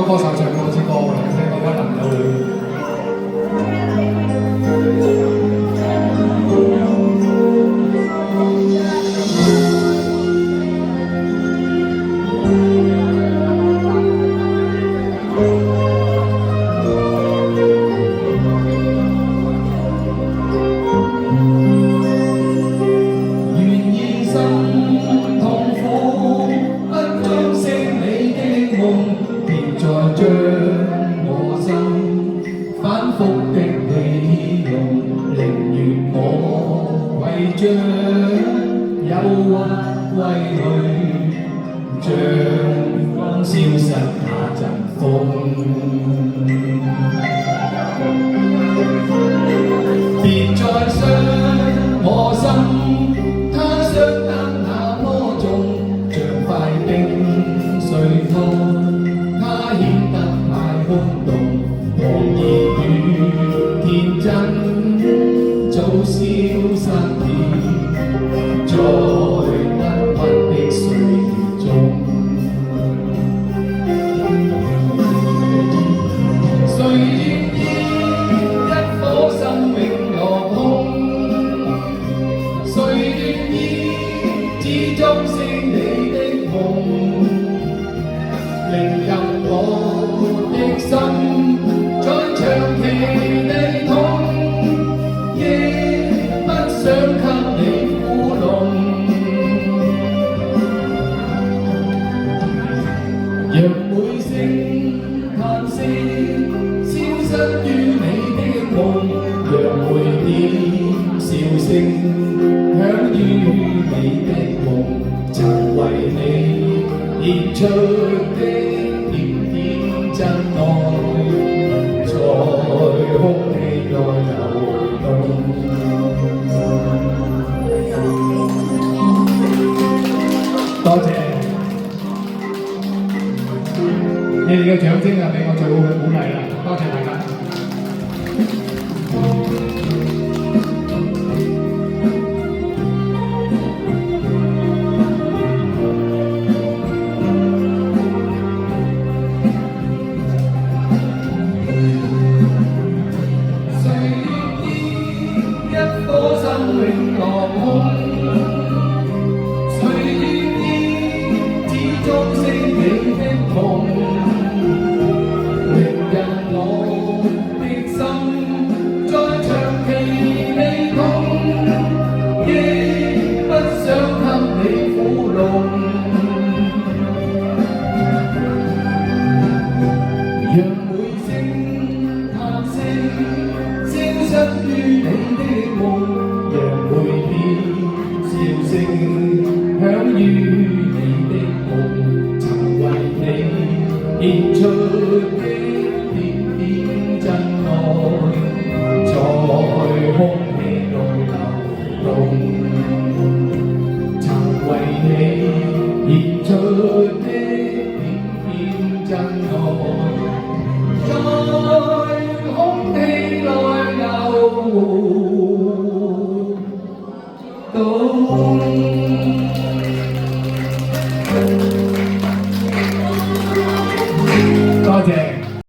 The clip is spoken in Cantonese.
個歌手唱嗰支歌嘅，即係嗰個能夠會。將我心反覆的利用，寧願我為將憂鬱歸去，將光消失那陣風。別再傷我心，它傷得那麼重，像塊冰碎湯。顯得太空洞，狂熱與天真早消失了，在鬱鬱的歲月中。誰願意一顆心永落空？誰願意始終是你的夢？令任我的心再長期地痛，亦不想給你苦弄。讓每聲嘆息消失於你的夢，讓每點笑聲響於你的夢，曾為你獻出的點點真愛，在空氣內流動。多謝你哋嘅掌聲啊，俾我最好嘅鼓勵啦！多謝大家。讓每聲嘆息消失於你的夢，讓每點笑聲響於